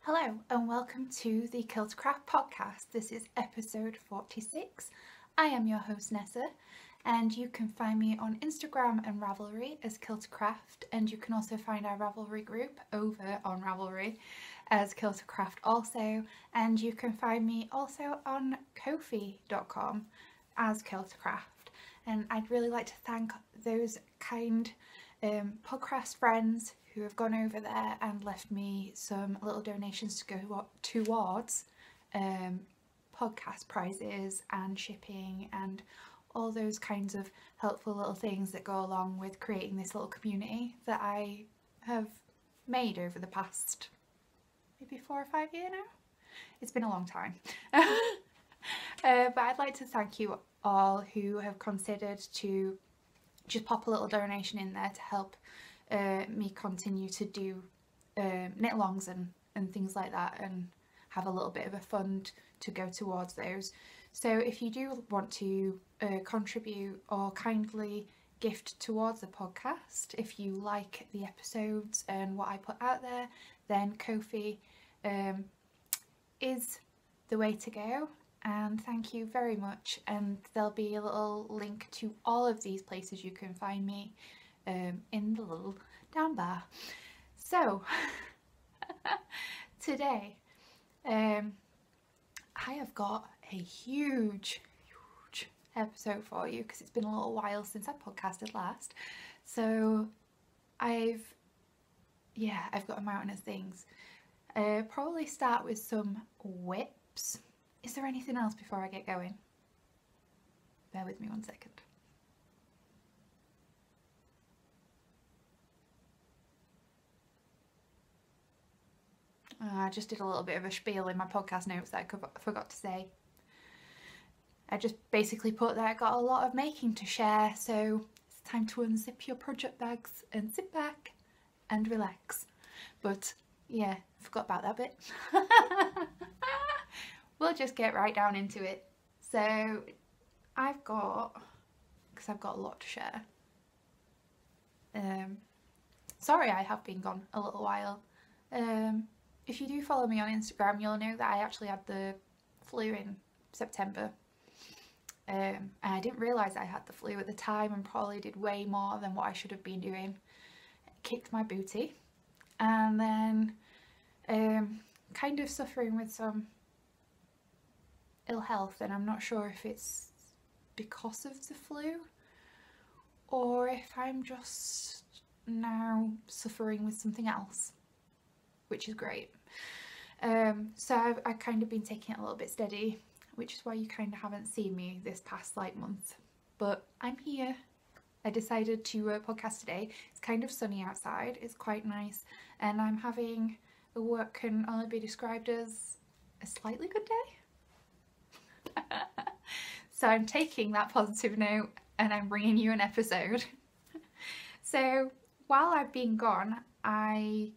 Hello and welcome to the Killtocraft podcast. This is episode 46. I am your host Nessa and you can find me on Instagram and Ravelry as Killtocraft, and you can also find our Ravelry group over on Ravelry as Killtocraft also, and you can find me also on ko-fi.com as Killtocraft. And I'd really like to thank those kind podcast friends who have gone over there and left me some little donations to go towards podcast prizes and shipping and all those kinds of helpful little things that go along with creating this little community that I have made over the past maybe 4 or 5 years now. It's been a long time. But I'd like to thank you all who have considered to just pop a little donation in there to help me continue to do knit-alongs and things like that, and have a little bit of a fund to go towards those. So if you do want to contribute or kindly gift towards the podcast, if you like the episodes and what I put out there, then Ko-fi is the way to go. And thank you very much, and there'll be a little link to all of these places you can find me in the little down bar. So today I have got a huge episode for you because it's been a little while since I podcasted last. So I've got a mountain of things. Probably start with some whips. Is there anything else before I get going? Bear with me 1 second. I just did a little bit of a spiel in my podcast notes that I forgot to say. I just basically put that I got a lot of making to share, so it's time to unzip your project bags and sit back and relax. But yeah, forgot about that bit. We'll just get right down into it. So I've got a lot to share. Sorry I have been gone a little while. If you do follow me on Instagram, you'll know that I actually had the flu in September. And I didn't realise I had the flu at the time and probably did way more than what I should have been doing. Kicked my booty. And then kind of suffering with some ill health, and I'm not sure if it's because of the flu or if I'm just now suffering with something else, which is great. So I've kind of been taking it a little bit steady, which is why you kind of haven't seen me this past month, but I'm here. I decided to podcast today. It's kind of sunny outside, it's quite nice, and I'm having what can only be described as a slightly good day. So I'm taking that positive note and I'm bringing you an episode. So while I've been gone, I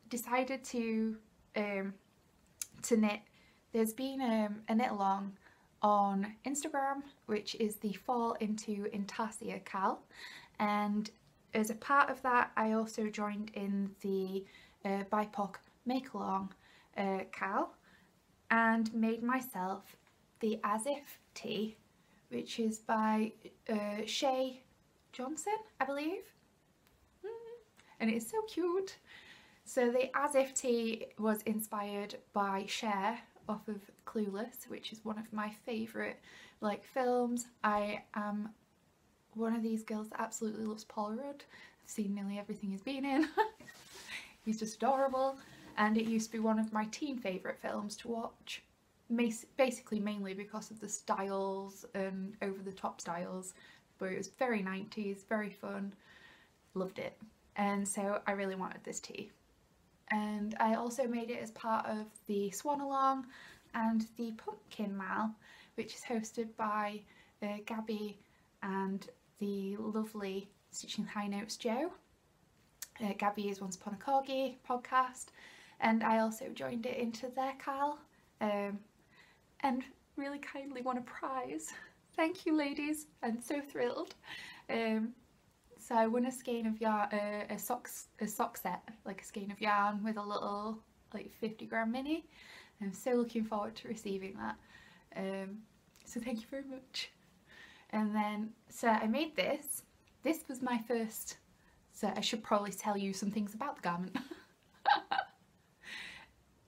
decided to knit. There's been a knit along on Instagram, which is the Fall into Intarsia Cal, and as a part of that I also joined in the BIPOC make along Cal and made myself the As If tee, which is by Shay Johnson, I believe, and it's so cute. So the As If tee was inspired by Cher off of Clueless, which is one of my favourite films. I am one of these girls that absolutely loves Paul Rudd. I've seen nearly everything he's been in. He's just adorable, and it used to be one of my teen favourite films to watch. Basically mainly because of the styles and over-the-top styles, but it was very 90s, very fun, loved it, and so I really wanted this tee. And I also made it as part of the Swan Along and the Pumpkin Mal, which is hosted by Gabby and the lovely Stitching High Notes Jo. Gabby is Once Upon a Corgi podcast, and I also joined it into their Cal. And really kindly won a prize. Thank you, ladies, I'm so thrilled. So So I won a skein of yarn, a sock set, like a skein of yarn with a little like 50 gram mini. I'm so looking forward to receiving that. So thank you very much. And then, so I made this. This was my first, so I should probably tell you some things about the garment.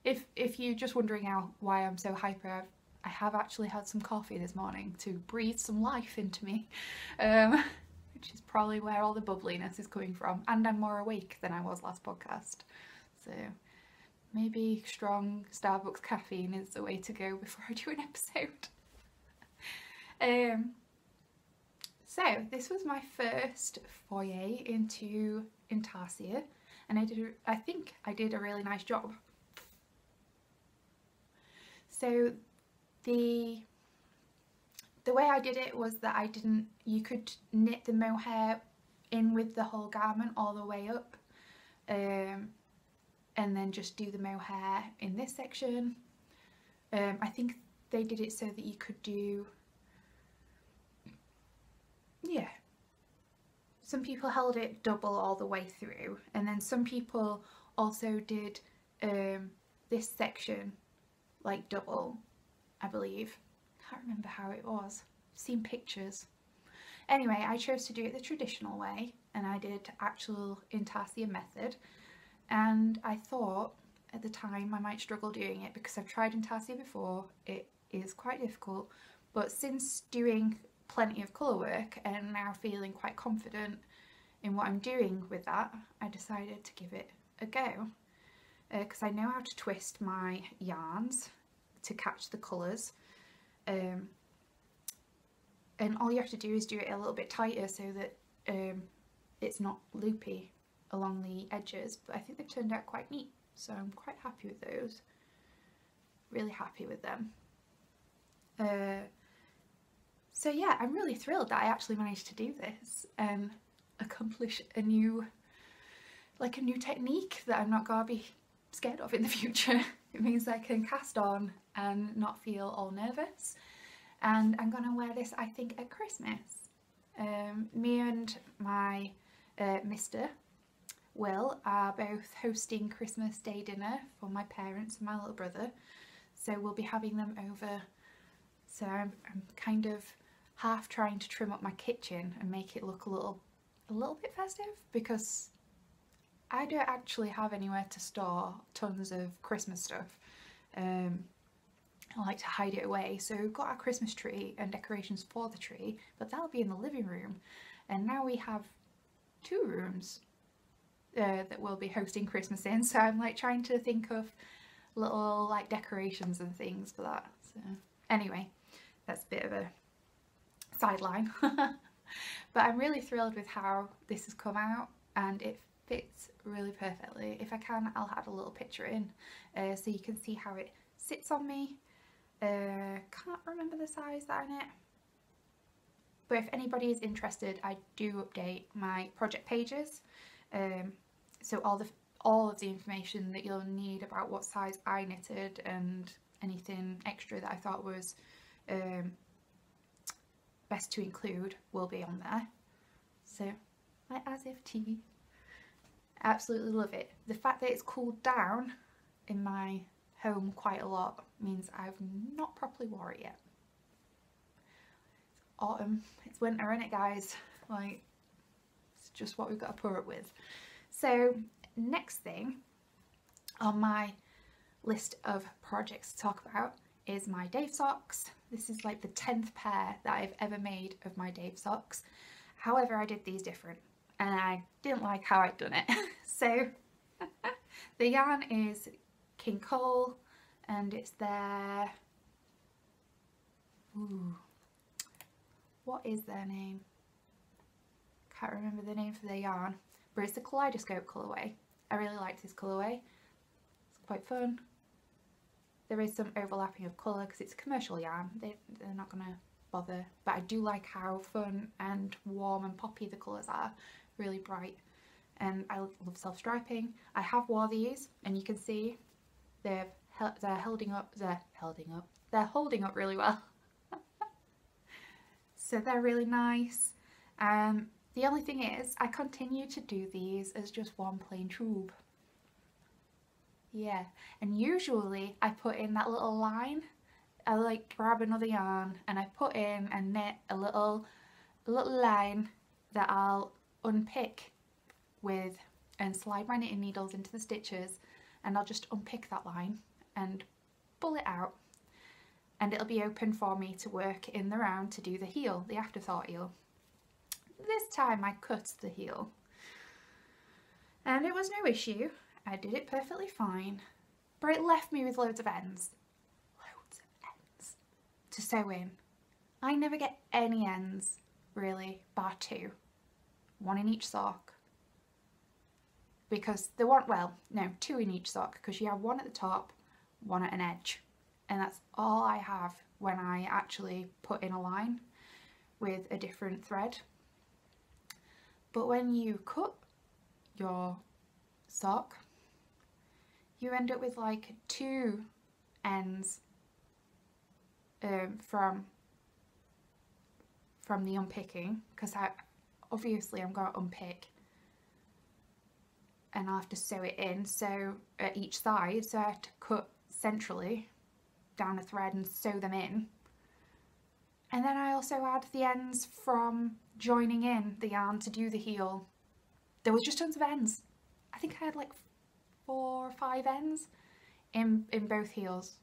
If you're just wondering why I'm so hyper, I have actually had some coffee this morning to breathe some life into me, which is probably where all the bubbliness is coming from, and I'm more awake than I was last podcast. So maybe strong Starbucks caffeine is the way to go before I do an episode. So this was my first foray into Intarsia, and I think I did a really nice job. So the way I did it was that you could knit the mohair in with the whole garment all the way up, and then just do the mohair in this section. I think they did it so that you could do, yeah, some people held it double all the way through, and then some people also did this section like double, I believe. Can't remember how it was. I've seen pictures. Anyway, I chose to do it the traditional way, and I did actual Intarsia method, and I thought at the time I might struggle doing it because I've tried Intarsia before. It is quite difficult, but since doing plenty of colour work and now feeling quite confident in what I'm doing with that, I decided to give it a go, because I know how to twist my yarns to catch the colours, and all you have to do is do it a little bit tighter so that it's not loopy along the edges. But I think they've turned out quite neat, so I'm quite happy with those. Really happy with them. So yeah, I'm really thrilled that I actually managed to do this and accomplish a new technique that I'm not gonna be scared of in the future. It means I can cast on and not feel all nervous, and I'm gonna wear this, I think, at Christmas. Me and my Mr. Will are both hosting Christmas Day dinner for my parents and my little brother, so we'll be having them over. So I'm kind of half trying to trim up my kitchen and make it look a little bit festive, because I don't actually have anywhere to store tons of Christmas stuff. I like to hide it away, so we've got our Christmas tree and decorations for the tree, but that'll be in the living room, and now we have 2 rooms that we'll be hosting Christmas in, so I'm like trying to think of little like decorations and things for that. So anyway, that's a bit of a sideline. But I'm really thrilled with how this has come out, and it fits really perfectly. If I can, I'll add a little picture in so you can see how it sits on me. Can't remember the size that I knit, but if anybody is interested, I do update my project pages, so all of the information that you'll need about what size I knitted and anything extra that I thought was best to include will be on there. So, like as if tea. Absolutely love it. The fact that it's cooled down in my home quite a lot means I've not properly wore it yet. It's autumn, it's winter, isn't it, guys? Like, it's just what we've got to put up with. So next thing on my list of projects to talk about is my Dave socks. This is like the 10th pair that I've ever made of my Dave socks. However, I did these different and I didn't like how I'd done it. So the yarn is King Cole, and it's their, ooh, what is their name? Can't remember the name for their yarn, but it's the Kaleidoscope colourway. I really like this colourway. It's quite fun. There is some overlapping of colour because it's a commercial yarn. They're not going to bother, but I do like how fun and warm and poppy the colours are. Really bright, and I love self-striping. I have wore these, and you can see they're holding up really well. So they're really nice. The only thing is, I continue to do these as just one plain tube. Yeah, and usually I put in that little line. I like grab another yarn and I put in and knit a little line that I'll unpick with and slide my knitting needles into the stitches, and I'll just unpick that line and pull it out, and it'll be open for me to work in the round to do the heel, the afterthought heel. This time I cut the heel and it was no issue. I did it perfectly fine, but it left me with loads of ends to sew in. I never get any ends really, bar two, one in each sock, because they want, well, no, two in each sock, because you have one at the top, one at an edge, and that's all I have when I actually put in a line with a different thread. But when you cut your sock, you end up with like two ends from the unpicking, because obviously I'm going to unpick and I'll have to sew it in, so at each side, so I have to cut centrally down a thread and sew them in. And then I also add the ends from joining in the yarn to do the heel. There was just tons of ends. I think I had like 4 or 5 ends in both heels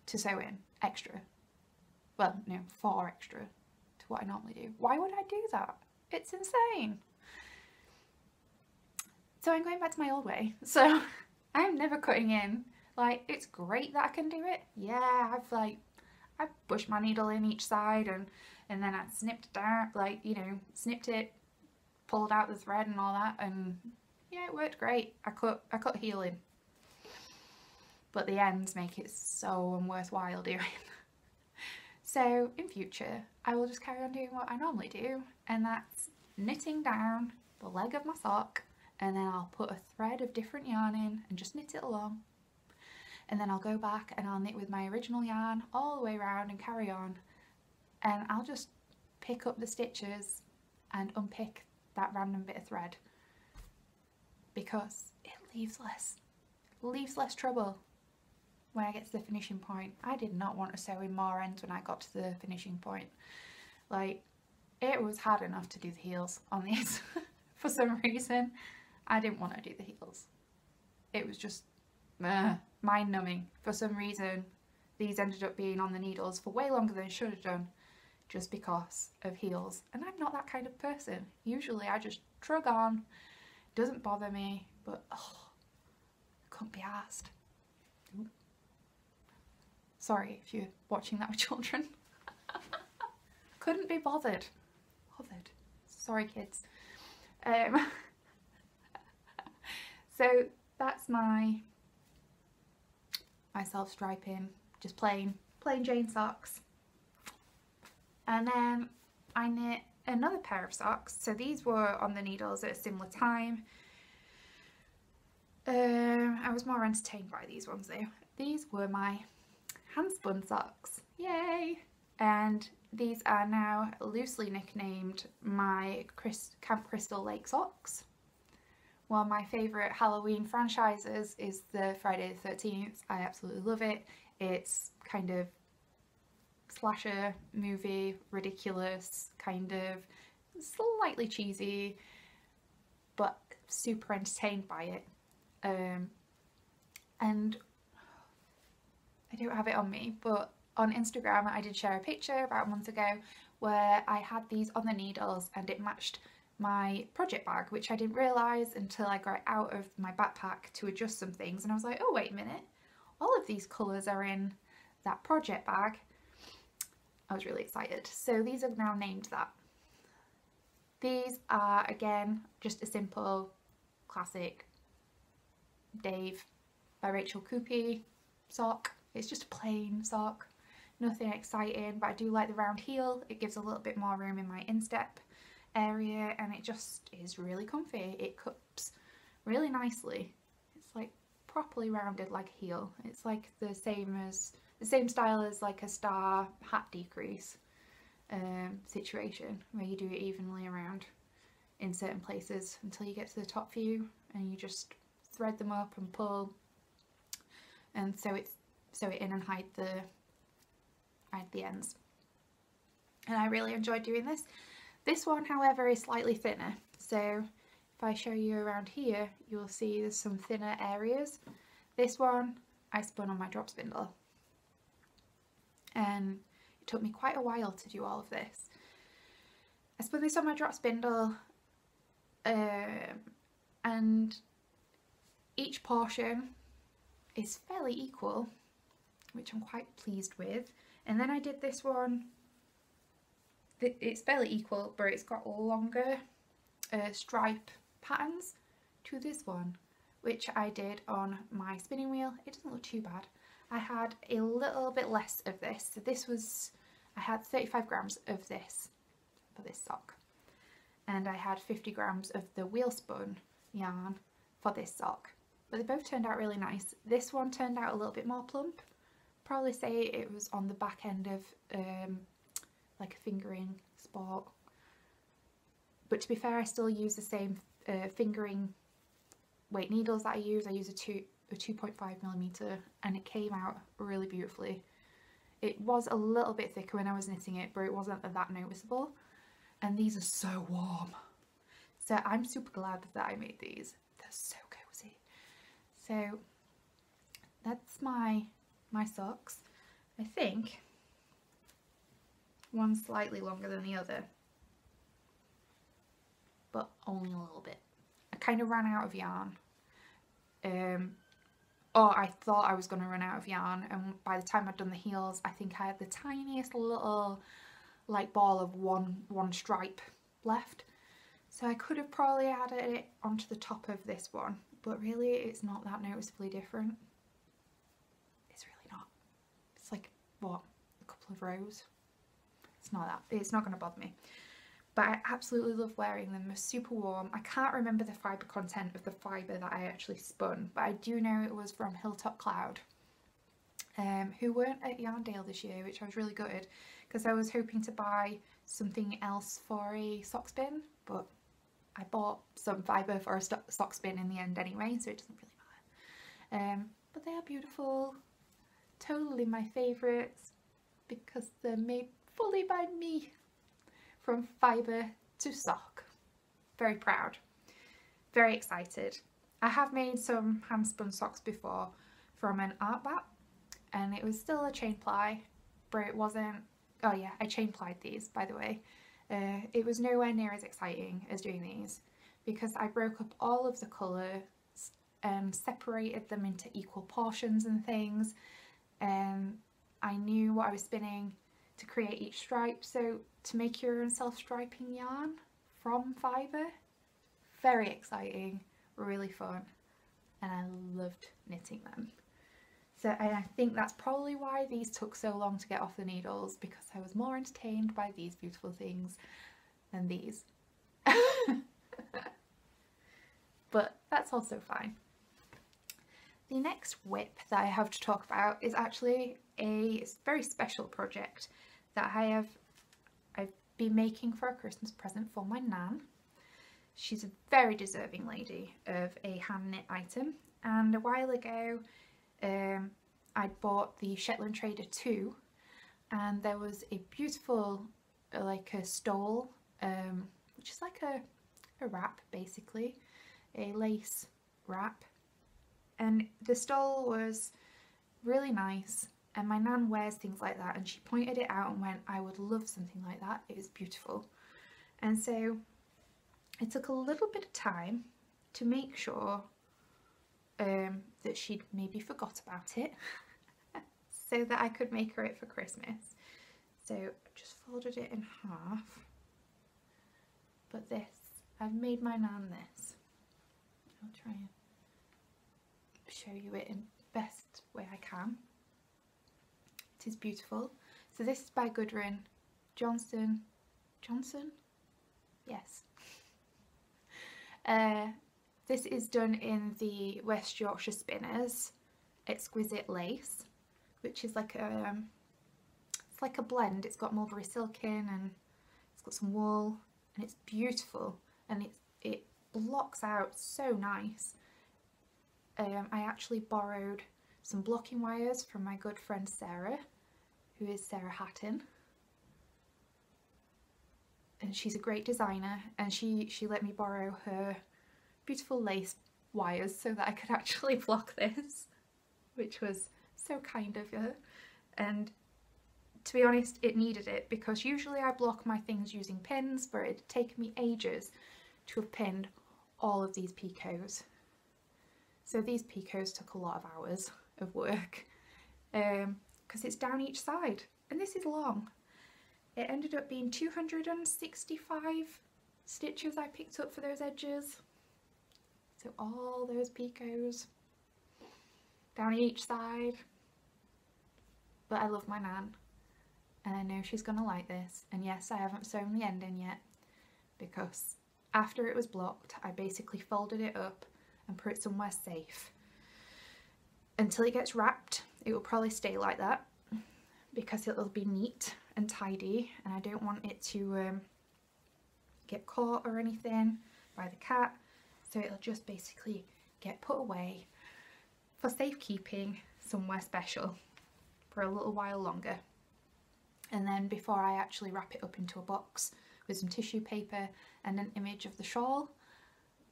to sew in extra. Well, no, 4 extra to what I normally do. Why would I do that? It's insane. So I'm going back to my old way. So I'm never cutting in. Like, it's great that I can do it. Yeah, I've pushed my needle in each side and then I snipped it down, like, you know, snipped it, pulled out the thread and all that, and yeah, it worked great. I cut heel in. But the ends make it so unworthwhile doing. So in future, I will just carry on doing what I normally do, and that's knitting down the leg of my sock, and then I'll put a thread of different yarn in and just knit it along. And then I'll go back and I'll knit with my original yarn all the way around and carry on. And I'll just pick up the stitches and unpick that random bit of thread, because it leaves less trouble when I get to the finishing point. I did not want to sew in more ends when I got to the finishing point. Like, it was hard enough to do the heels on these. For some reason, I didn't want to do the heels. It was just mind numbing. For some reason, these ended up being on the needles for way longer than I should have done, just because of heels. And I'm not that kind of person. Usually I just trug on, doesn't bother me, but oh, I couldn't be arsed. Sorry if you're watching that with children. Couldn't be bothered. Sorry, kids. So that's my self-striping, just plain Jane socks. And then I knit another pair of socks. So these were on the needles at a similar time. I was more entertained by these ones though. These were my Handspun socks. Yay! And these are now loosely nicknamed my Camp Crystal Lake socks. One of my favourite Halloween franchises is the Friday the 13th. I absolutely love it. It's kind of slasher movie, ridiculous, kind of slightly cheesy, but super entertained by it. And I don't have it on me, but on Instagram I did share a picture about a month ago where I had these on the needles and it matched my project bag, which I didn't realise until I got it out of my backpack to adjust some things, and I was like, oh wait a minute, all of these colours are in that project bag. I was really excited. So these are now named that. These are again just a simple classic Dave by Rachel Coopy sock. It's just a plain sock, nothing exciting, but I do like the round heel. It gives a little bit more room in my instep area, and it just is really comfy. It cups really nicely. It's like properly rounded like a heel. It's like the same style as like a star hat decrease situation, where you do it evenly around in certain places until you get to the top view and you just thread them up and pull and sew it in and hide the ends. And I really enjoyed doing this. This one, however, is slightly thinner. So if I show you around here, you'll see there's some thinner areas. This one I spun on my drop spindle. And it took me quite a while to do all of this. I spun this on my drop spindle, and each portion is fairly equal, which I'm quite pleased with. And then I did this one, it's fairly equal, but it's got longer stripe patterns to this one, which I did on my spinning wheel. It doesn't look too bad. I had a little bit less of this, so this was, I had 35 grams of this for this sock, and I had 50 grams of the wheel spun yarn for this sock, but they both turned out really nice. This one turned out a little bit more plump. Probably say it was on the back end of like a fingering sport, but to be fair, I still use the same fingering weight needles that I use. I use a 2.5mm, and it came out really beautifully. It was a little bit thicker when I was knitting it, but it wasn't that noticeable. And these are so warm, so I'm super glad that I made these. They're so cozy. So that's my socks. I think one's slightly longer than the other, but only a little bit. I kind of ran out of yarn, or I thought I was going to run out of yarn, and by the time I'd done the heels, I think I had the tiniest little like ball of one stripe left, so I could have probably added it onto the top of this one, but really it's not that noticeably different. It's really not. It's like, what, a couple of rows? It's not going to bother me. But I absolutely love wearing them. They're super warm. I can't remember the fibre content of the fibre that I actually spun, but I do know it was from Killtocraft, who weren't at Yarndale this year, which I was really gutted, because I was hoping to buy something else for a sock spin, but I bought some fibre for a sock spin in the end anyway, so it doesn't really matter. But they are beautiful, totally my favourites, because they're made fully by me, from fibre to sock. Very proud, very excited. I have made some hand spun socks before from an art bat, and it was still a chain ply, but it wasn't, oh yeah, I chain plied these, by the way. It was nowhere near as exciting as doing these, because I broke up all of the colours and separated them into equal portions and things, and I knew what I was spinning to create each stripe. So to make your own self-striping yarn from fibre, very exciting, really fun, and I loved knitting them. So I think that's probably why these took so long to get off the needles, because I was more entertained by these beautiful things than these. But that's also fine. The next whip that I have to talk about is actually a very special project that I've been making for a Christmas present for my nan. She's a very deserving lady of a hand knit item, and a while ago I'd bought the Shetland Trader 2, and there was a beautiful like a stole, which is like a wrap, basically a lace wrap, and the stole was really nice, and my nan wears things like that, and she pointed it out and went, I would love something like that, it is beautiful. And so it took a little bit of time to make sure that she'd maybe forgot about it so that I could make her it for Christmas. So I just folded it in half, but this, I've made my nan this. I'll try and show you it in the best way I can. It is beautiful. So this is by Gudrun Johnson. Yes. This is done in the West Yorkshire Spinners Exquisite Lace, which is like a, it's like a blend. It's got mulberry silk in, and it's got some wool, and it's beautiful, and it blocks out so nice. I actually borrowed some blocking wires from my good friend Sarah, who is Sarah Hatton. And she's a great designer, and she let me borrow her beautiful lace wires so that I could actually block this, which was so kind of her. And to be honest, it needed it, because usually I block my things using pins, but it'd taken me ages to have pinned all of these picots. So these picots took a lot of hours of work, because it's down each side, and this is long. It ended up being 265 stitches I picked up for those edges. So all those picots down each side. But I love my Nan, and I know she's gonna like this. And yes, I haven't sewn the ending yet, because after it was blocked, I basically folded it up and put it somewhere safe. Until it gets wrapped, it will probably stay like that, because it'll be neat and tidy, and I don't want it to get caught or anything by the cat. So it'll just basically get put away for safekeeping somewhere special for a little while longer. And then before I actually wrap it up into a box with some tissue paper and an image of the shawl,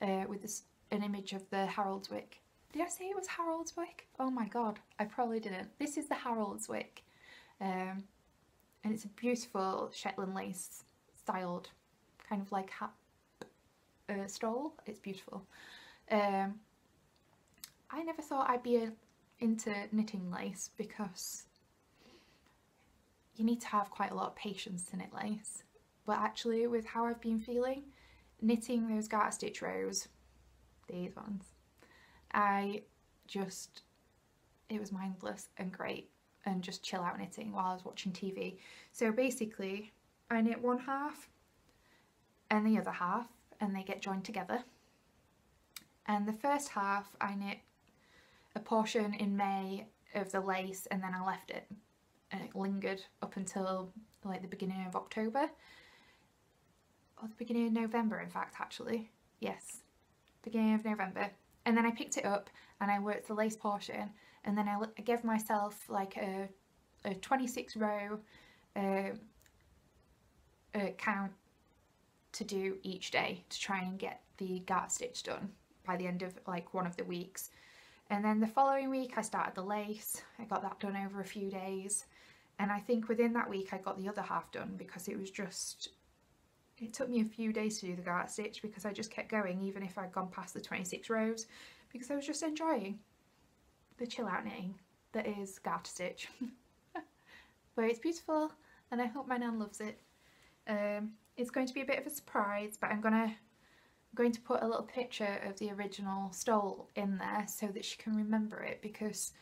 with an image of the Haroldswick. Did I say it was Haroldswick? Oh my god, I probably didn't. This is the Haroldswick. And it's a beautiful Shetland lace styled, kind of like hat stole. It's beautiful. I never thought I'd be into knitting lace, because you need to have quite a lot of patience to knit lace. But actually, with how I've been feeling, knitting those garter stitch rows, these ones, it was mindless and great, and just chill out knitting while I was watching TV. So basically I knit one half and the other half, and they get joined together. And the first half I knit a portion in May of the lace, and then I left it, and it lingered up until like the beginning of October, or the beginning of November in fact, actually. Yes, beginning of November. And then I picked it up and I worked the lace portion, and then I gave myself like a 26 row count to do each day to try and get the garter stitch done by the end of like one of the weeks. And then the following week I started the lace. I got that done over a few days, and I think within that week I got the other half done, because it took me a few days to do the garter stitch, because I just kept going even if I'd gone past the 26 rows, because I was just enjoying the chill out knitting that is garter stitch. But it's beautiful, and I hope my Nan loves it. It's going to be a bit of a surprise, but I'm going to put a little picture of the original stole in there so that she can remember it, because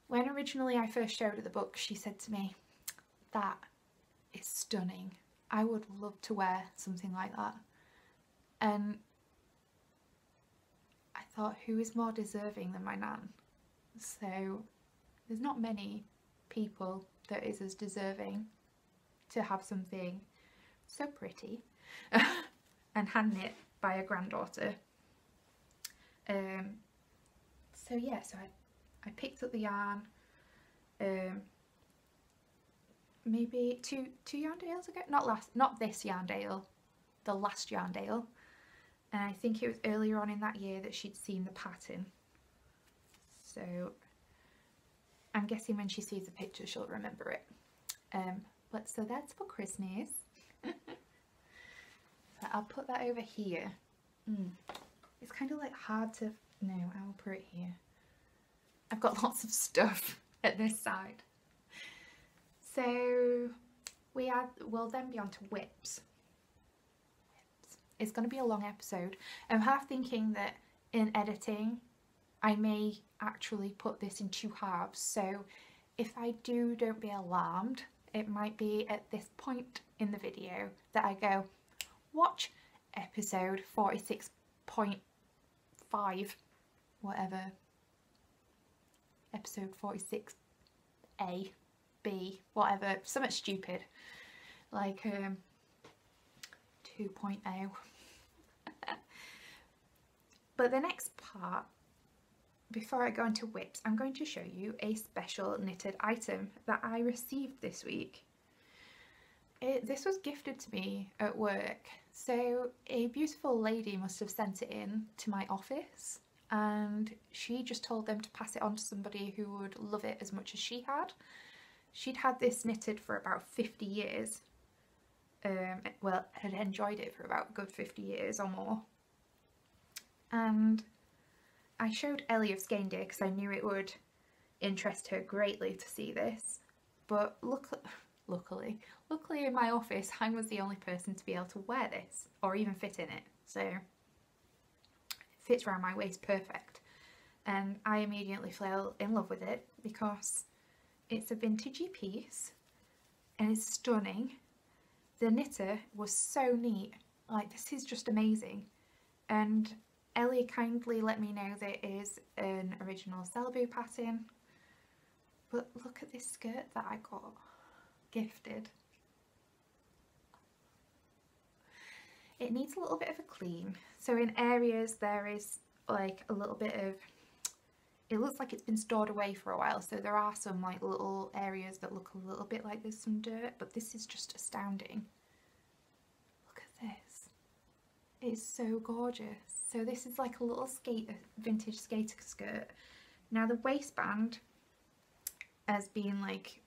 when originally I first showed her the book, she said to me, "That is stunning. I would love to wear something like that." And I thought, who is more deserving than my Nan? So there's not many people that is as deserving to have something so pretty and hand knit by a granddaughter. So yeah, so I picked up the yarn maybe two Yarndales ago, not this Yarndale, the last Yarndale, and I think it was earlier on in that year that she'd seen the pattern. So I'm guessing when she sees the picture she'll remember it. But so that's for Christmas. So I'll put that over here. It's kind of like hard to, no, I'll put it here. I've got lots of stuff at this side. So we'll then be on to whips. It's going to be a long episode. I'm half thinking that in editing I may actually put this in two halves, so if I do, don't be alarmed. It might be at this point in the video that I go, watch episode 46.5, whatever, episode 46A, B, whatever, something stupid, like 2.0. But the next part before I go into whips, I'm going to show you a special knitted item that I received this week. This was gifted to me at work, so a beautiful lady must have sent it in to my office, and she just told them to pass it on to somebody who would love it as much as she had. She'd had this knitted for about 50 years, well, had enjoyed it for about a good 50 years or more, and I showed Ellie of Skein-Dee because I knew it would interest her greatly to see this, but luckily in my office I was the only person to be able to wear this or even fit in it, so it fits around my waist perfect, and I immediately fell in love with it because it's a vintagey piece and it's stunning. The knitter was so neat, like this is just amazing, and Ellie kindly let me know that it is an original Celebu pattern, but look at this skirt that I got gifted. It needs a little bit of a clean, so in areas there is like a little bit of, it looks like it's been stored away for a while, so there are some like little areas that look a little bit like there's some dirt, but this is just astounding. Look at this, it's so gorgeous. So this is like a little vintage skater skirt. Now the waistband has been like,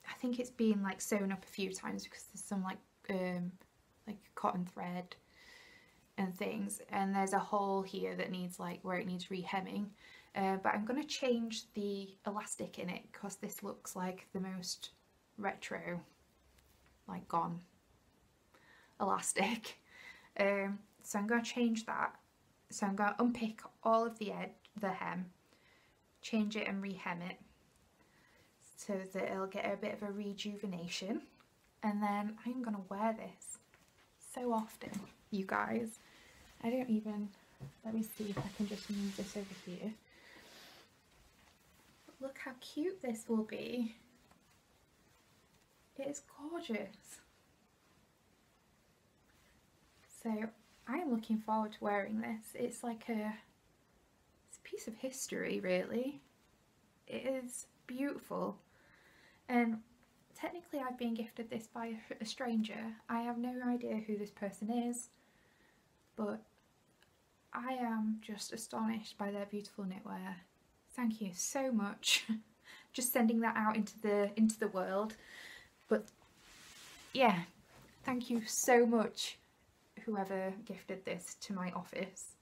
I think it's been like sewn up a few times because there's some like cotton thread and things, and there's a hole here that needs like where it needs rehemming, but I'm going to change the elastic in it because this looks like the most retro, like gone elastic. So I'm going to change that. So I'm going to unpick all of the hem, change it and rehem it so that it'll get a bit of a rejuvenation, and then I'm going to wear this so often, you guys. I don't even, let me see if I can just move this over here. Look how cute this will be. It is gorgeous. So I am looking forward to wearing this. It's like it's a piece of history, really. It is beautiful, and technically I've been gifted this by a stranger. I have no idea who this person is, but I am just astonished by their beautiful knitwear. Thank you so much. Just sending that out into the world. But yeah, thank you so much, whoever gifted this to my office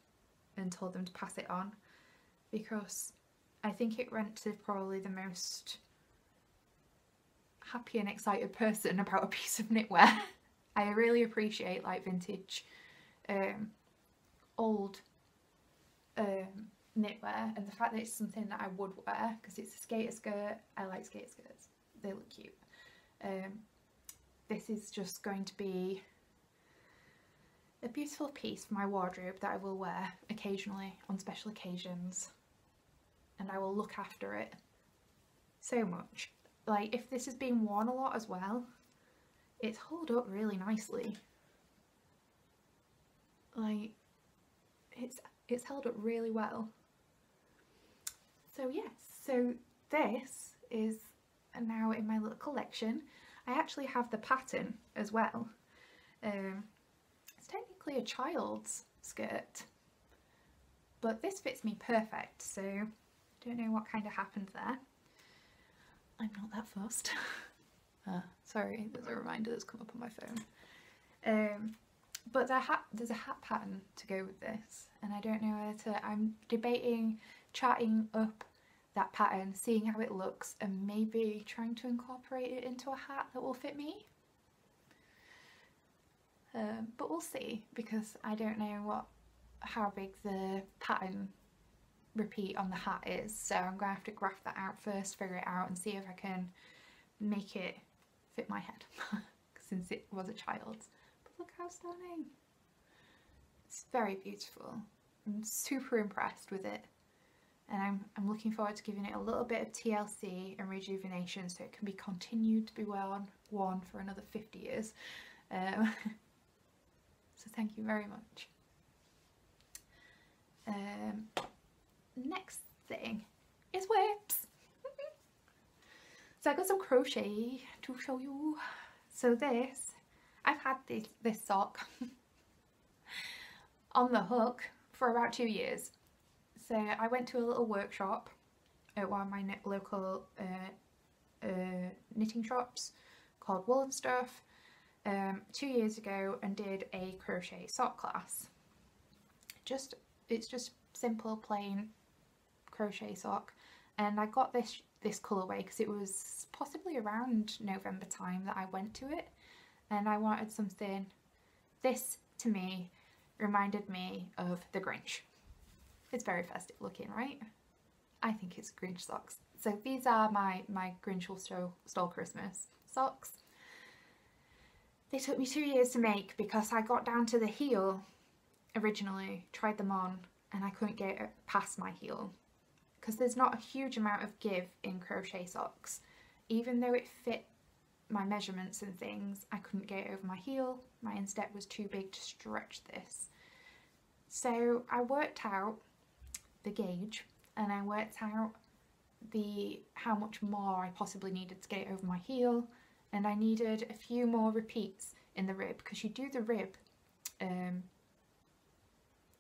and told them to pass it on, because I think it went to probably the most happy and excited person about a piece of knitwear. I really appreciate like vintage old knitwear, and the fact that it's something that I would wear because it's a skater skirt. I like skater skirts, they look cute. This is just going to be a beautiful piece for my wardrobe that I will wear occasionally on special occasions, and I will look after it so much. Like, if this has been worn a lot as well, it's held up really nicely. Like, it's held up really well. So yes, so this is now in my little collection. I actually have the pattern as well. It's technically a child's skirt, but this fits me perfect, so I don't know what kind of happened there. I'm not that fussed. Sorry, there's a reminder that's come up on my phone. But there's a hat pattern to go with this, and I don't know whether to, I'm debating charting up that pattern, seeing how it looks, and maybe trying to incorporate it into a hat that will fit me. But we'll see, because I don't know how big the pattern repeat on the hat is, so I'm going to have to graph that out first, figure it out, and see if I can make it fit my head since it was a child's. But look how stunning. It's very beautiful. I'm super impressed with it, and I'm looking forward to giving it a little bit of TLC and rejuvenation so it can be continued to be worn for another 50 years. So thank you very much. Next thing is whips. So I got some crochet to show you. So I've had this sock on the hook for about 2 years. So I went to a little workshop at one of my local knitting shops called Wool and Stuff 2 years ago and did a crochet sock class. It's just simple plain crochet sock, and I got this colourway because it was possibly around November time that I went to it, and I wanted something. This to me reminded me of the Grinch. It's very festive looking, right? I think it's Grinch socks. So these are my Grinch will stole Christmas socks. They took me 2 years to make because I got down to the heel originally, tried them on, and I couldn't get it past my heel. Because there's not a huge amount of give in crochet socks. Even though it fit my measurements and things, I couldn't get it over my heel. My instep was too big to stretch this. So I worked out the gauge, and I worked out how much more I possibly needed to get it over my heel, and I needed a few more repeats in the rib, because you do the rib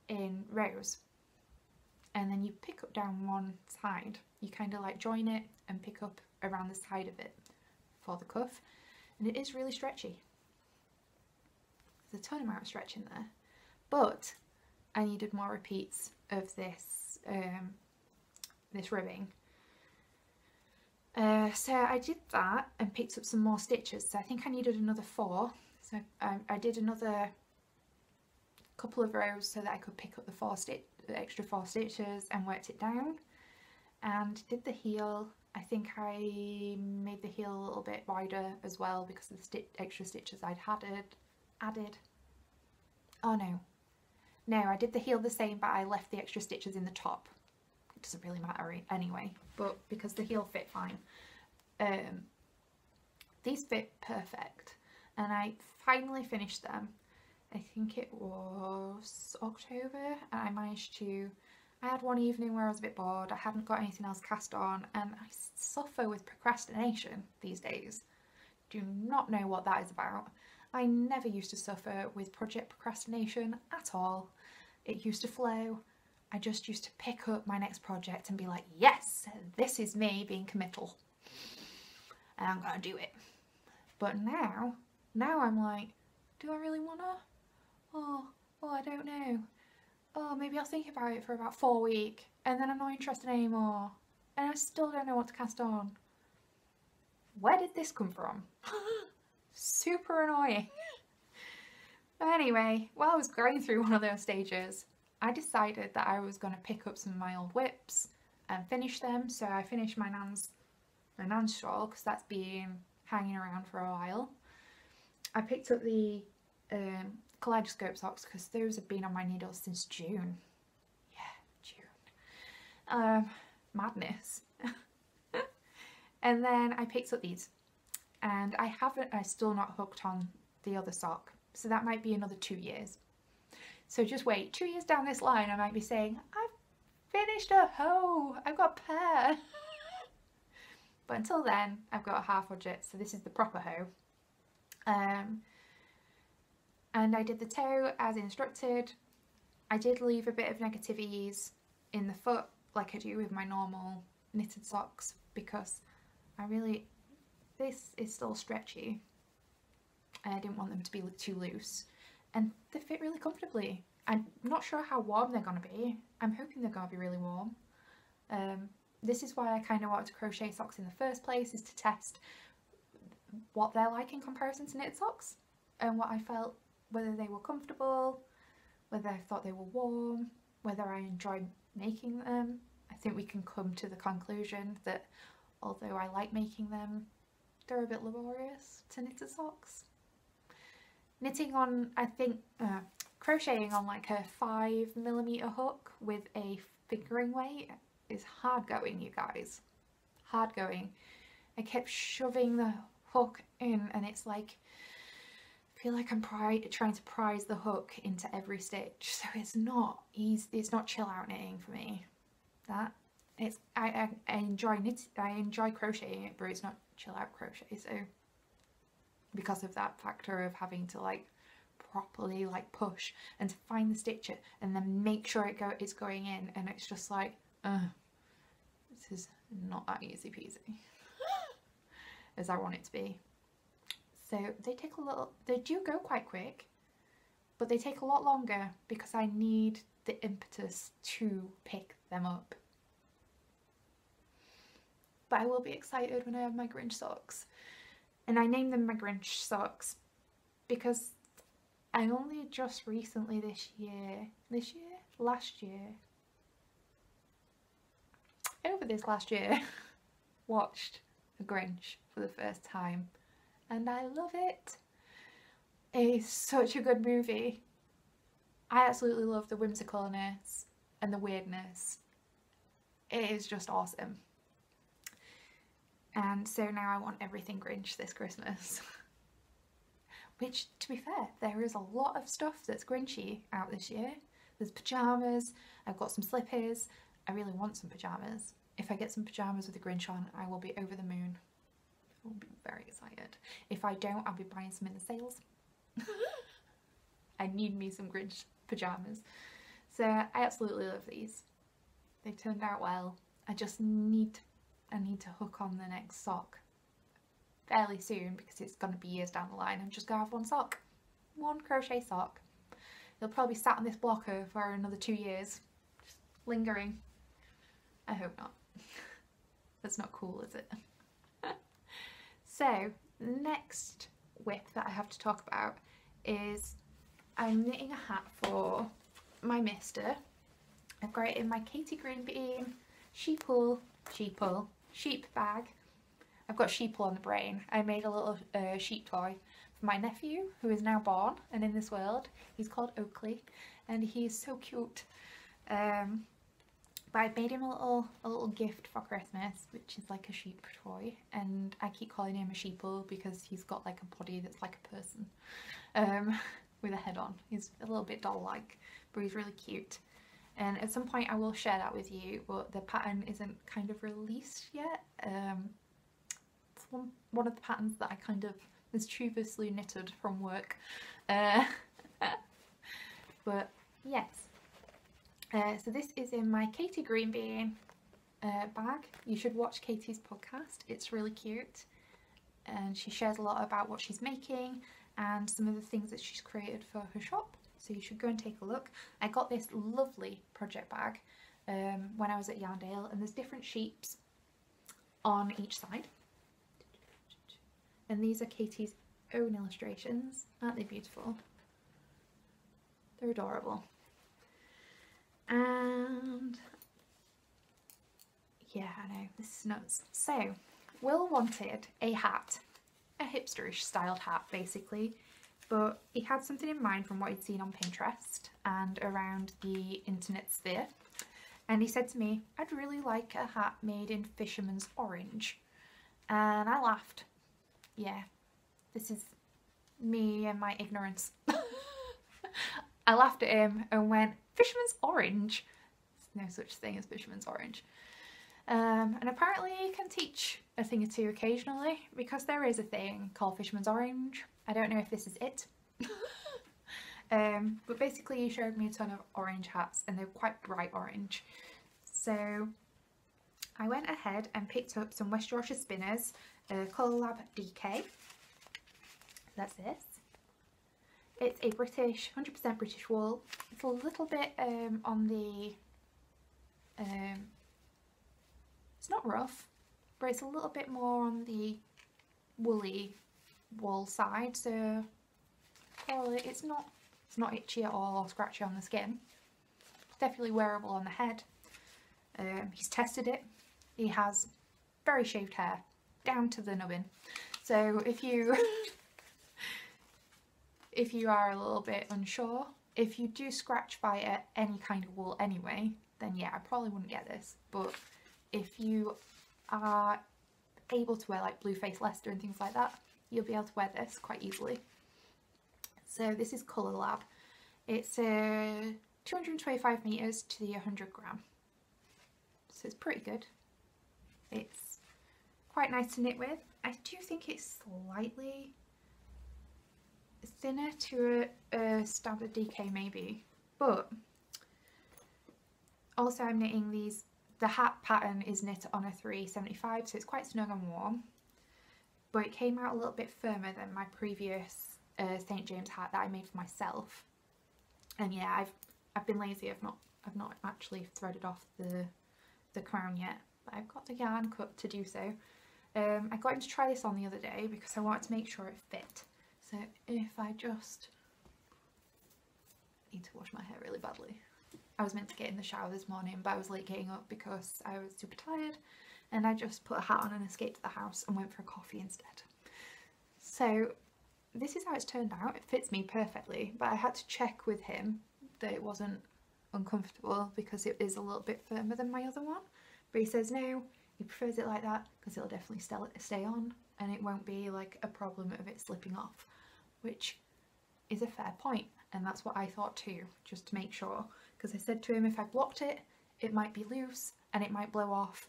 in rows, and then you pick up down one side. You kind of like join it and pick up around the side of it for the cuff, and it is really stretchy. There's a ton amount of stretch in there, but I needed more repeats of this ribbing. So I did that and picked up some more stitches. So I think I needed another 4. So I did another couple of rows so that I could pick up the extra 4 stitches and worked it down, and did the heel. I think I made the heel a little bit wider as well because of the extra stitches I'd added. Oh no, I did the heel the same, but I left the extra stitches in the top. It doesn't really matter anyway, but because the heel fit fine. These fit perfect, and I finally finished them. I think it was October, and I had one evening where I was a bit bored. I hadn't got anything else cast on, and I suffer with procrastination these days. Do not know what that is about. I never used to suffer with project procrastination at all. It used to flow. I just used to pick up my next project and be like, yes, this is me being committal, and I'm gonna do it. But now I'm like, do I really wanna? Oh, I don't know. Oh, maybe I'll think about it for about 4 weeks, and then I'm not interested anymore, and I still don't know what to cast on. Where did this come from? Super annoying. But anyway, while I was going through one of those stages, I decided that I was going to pick up some of my old whips and finish them. So I finished my Nans shawl, because that's been hanging around for a while. I picked up the kaleidoscope socks because those have been on my needles since June. Yeah, June. Madness. And then I picked up these, and I still not hooked on the other sock, so that might be another 2 years. So just wait, 2 years down this line I might be saying, I've finished a hoe, I've got a pair. But until then I've got a half budget, so this is the proper hoe. And I did the toe as instructed. I did leave a bit of negative ease in the foot like I do with my normal knitted socks, because this is still stretchy. I didn't want them to be too loose, and they fit really comfortably. I'm not sure how warm they're going to be. I'm hoping they're going to be really warm. This is why I kind of wanted to crochet socks in the first place, is to test what they're like in comparison to knitted socks, and what I felt, whether they were comfortable, whether I thought they were warm, whether I enjoyed making them. I think we can come to the conclusion that although I like making them, they're a bit laborious to knitted socks. Knitting on, crocheting on like a 5mm hook with a fingering weight is hard going, you guys. Hard going. I kept shoving the hook in, and it's like, I feel like I'm trying to prise the hook into every stitch, so it's not easy. It's not chill out knitting for me. That I enjoy I enjoy crocheting it, but it's not chill out crochet. So because of that factor of having to like properly like push and to find the stitcher and then make sure it's going in, and it's just like, this is not that easy peasy as I want it to be. So they do go quite quick, but they take a lot longer because I need the impetus to pick them up. But I will be excited when I have my Grinch socks. And I named them my Grinch socks because I only just recently over this last year, watched The Grinch for the first time, and I love it. It is such a good movie. I absolutely love the whimsicalness and the weirdness. It is just awesome. And so now I want everything Grinch this Christmas. Which, to be fair, there is a lot of stuff that's Grinchy out this year. There's pyjamas, I've got some slippers. I really want some pyjamas. If I get some pyjamas with the Grinch on, I will be over the moon. I will be very excited. If I don't, I'll be buying some in the sales. I need me some Grinch pyjamas. So I absolutely love these. They turned out well. I need to hook on the next sock fairly soon because it's going to be years down the line. I'm just going to have one sock. One crochet sock. It'll probably be sat on this blocker for another 2 years. Just lingering. I hope not. That's not cool, is it? So, the next whip that I have to talk about is I'm knitting a hat for my mister. I've got it in my Katie Green Bean sheep bag. I've got sheeple on the brain. I made a little sheep toy for my nephew who is now born and in this world. He's called Oakley and he's so cute. But I made him a little gift for Christmas, which is like a sheep toy, and I keep calling him a sheeple because he's got like a body that's like a person with a head on. He's a little bit doll-like, but he's really cute. And at some point I will share that with you, but the pattern isn't kind of released yet. It's one of the patterns that I kind of mischievously knitted from work. But yes. So this is in my Katie Green Bean bag. You should watch Katie's podcast. It's really cute. And she shares a lot about what she's making and some of the things that she's created for her shop. So you should go and take a look. I got this lovely project bag when I was at Yarndale, and there's different sheeps on each side. And these are Katie's own illustrations. Aren't they beautiful? They're adorable. And yeah, I know, this is nuts. So Will wanted a hat, a hipsterish styled hat basically, but he had something in mind from what he'd seen on Pinterest and around the internet sphere, and he said to me, I'd really like a hat made in fisherman's orange. And I laughed. Yeah, this is me and my ignorance. I laughed at him and went, fisherman's orange? There's no such thing as fisherman's orange. And apparently you can teach a thing or two occasionally, because there is a thing called fisherman's orange. I don't know if this is it. But basically he showed me a ton of orange hats and they're quite bright orange. So I went ahead and picked up some West Yorkshire Spinners Colour Lab DK. That's this. It's a British, 100% British wool. It's a little bit on the, it's not rough, but it's a little bit more on the woolly wool side, so well, it's not itchy at all or scratchy on the skin. It's definitely wearable on the head. He's tested it. He has very shaved hair, down to the nubbin. So if you if you are a little bit unsure, if you do scratch by any kind of wool anyway, then yeah, I probably wouldn't get this. But if you are able to wear like blue face Leicester and things like that, you'll be able to wear this quite easily. So this is Colour Lab. It's 225 meters to the 100 gram. so it's pretty good. It's quite nice to knit with. I do think it's slightly thinner to a standard DK maybe, but also I'm knitting these, the hat pattern is knit on a 375, so it's quite snug and warm, but it came out a little bit firmer than my previous St. James hat that I made for myself. And yeah, I've been lazy, I've not actually threaded off the crown yet, but I've got the yarn cut to do so. I got him to try this on the other day because I wanted to make sure it fit. So if I just need to wash my hair really badly. I was meant to get in the shower this morning, but I was late getting up because I was super tired, and I just put a hat on and escaped to the house and went for a coffee instead. So this is how it's turned out. It fits me perfectly, but I had to check with him that it wasn't uncomfortable because it is a little bit firmer than my other one. But he says no, he prefers it like that because it'll definitely stay on and it won't be like a problem of it slipping off, which is a fair point, and that's what I thought too, just to make sure, because I said to him if I blocked it, it might be loose and it might blow off,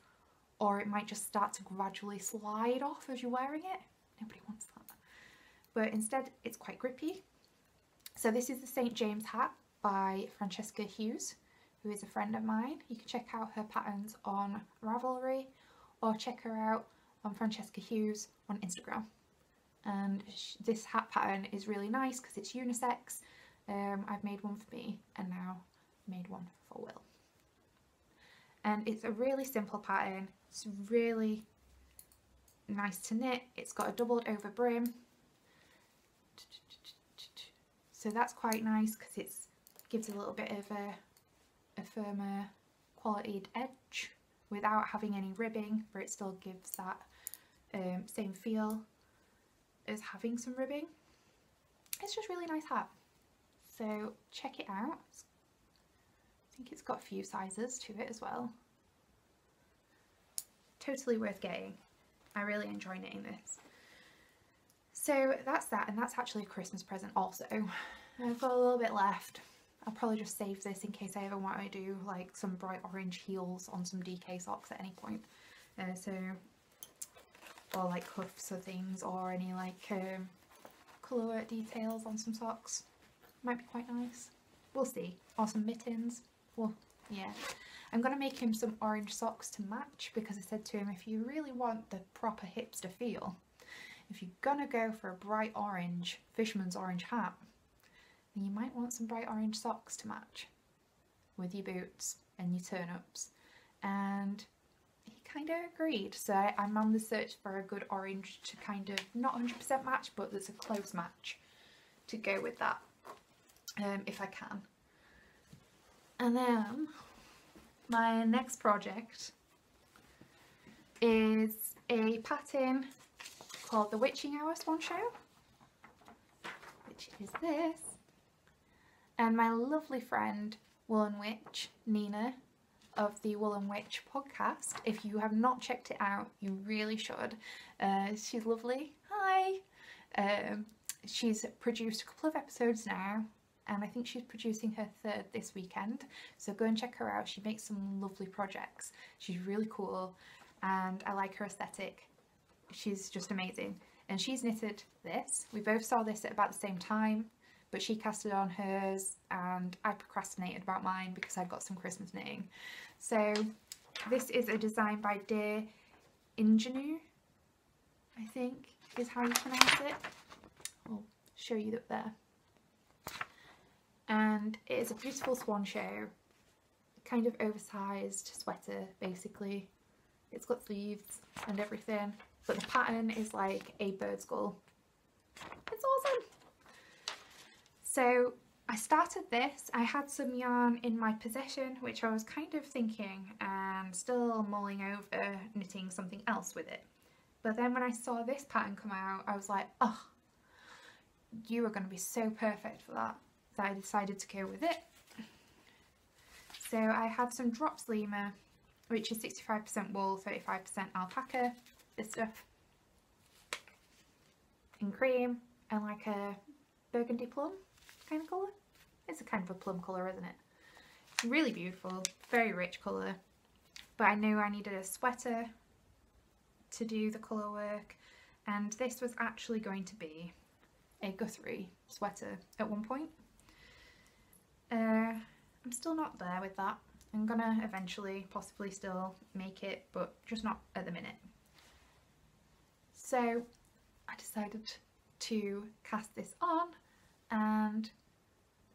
or it might just start to gradually slide off as you're wearing it. Nobody wants that. But instead it's quite grippy. So this is the St. James hat by Francesca Hughes, who is a friend of mine. You can check out her patterns on Ravelry or check her out on Francesca Hughes on Instagram. And this hat pattern is really nice because it's unisex. I've made one for me and now made one for Will. And it's a really simple pattern. It's really nice to knit. It's got a doubled over brim. So that's quite nice because it gives a little bit of a firmer qualityed edge without having any ribbing, but it still gives that same feel as having some ribbing. It's just a really nice hat. So check it out. I think it's got a few sizes to it as well. Totally worth getting. I really enjoy knitting this. So that's that, and that's actually a Christmas present also. I've got a little bit left. I'll probably just save this in case I ever want to do like some bright orange heels on some DK socks at any point. Or like cuffs or things, or any like colour work details on some socks. Might be quite nice. We'll see. Or some mittens. Well, yeah. I'm going to make him some orange socks to match because I said to him, if you really want the proper hipster feel, if you're going to go for a bright orange, fisherman's orange hat, then you might want some bright orange socks to match with your boots and your turn-ups. And he kind of agreed. So I'm on the search for a good orange to kind of, not 100% match, but that's a close match to go with that, if I can. And then my next project is a pattern called the Witching Hour Swoncho, which is this. And my lovely friend Woolen Witch, Nina, of the Woolen Witch podcast, if you have not checked it out, you really should. She's lovely. Hi! She's produced a couple of episodes now, and I think she's producing her third this weekend, so go and check her out. She makes some lovely projects. She's really cool and I like her aesthetic. She's just amazing. And she's knitted this. We both saw this at about the same time, but she casted on hers and I procrastinated about mine because I'd got some Christmas knitting. So this is a design by dear Ingenue, I think is how you pronounce it. I'll show you up there. And it is a beautiful Swoncho, kind of oversized sweater basically. It's got sleeves and everything, but the pattern is like a bird skull. It's awesome! So I started this, I had some yarn in my possession which I was kind of thinking and still mulling over knitting something else with it. But then when I saw this pattern come out, I was like, oh, you are going to be so perfect for that. So I decided to go with it. So I had some drop sleemer, which is 65% wool, 35% alpaca, this stuff, in cream, and like a burgundy plum kind of colour. It's a kind of a plum colour, isn't it? Really beautiful, very rich colour. but I knew I needed a sweater to do the colour work, and this was actually going to be a Guthrie sweater at one point. I'm still not there with that. I'm gonna eventually possibly still make it, but just not at the minute. So I decided to cast this on, and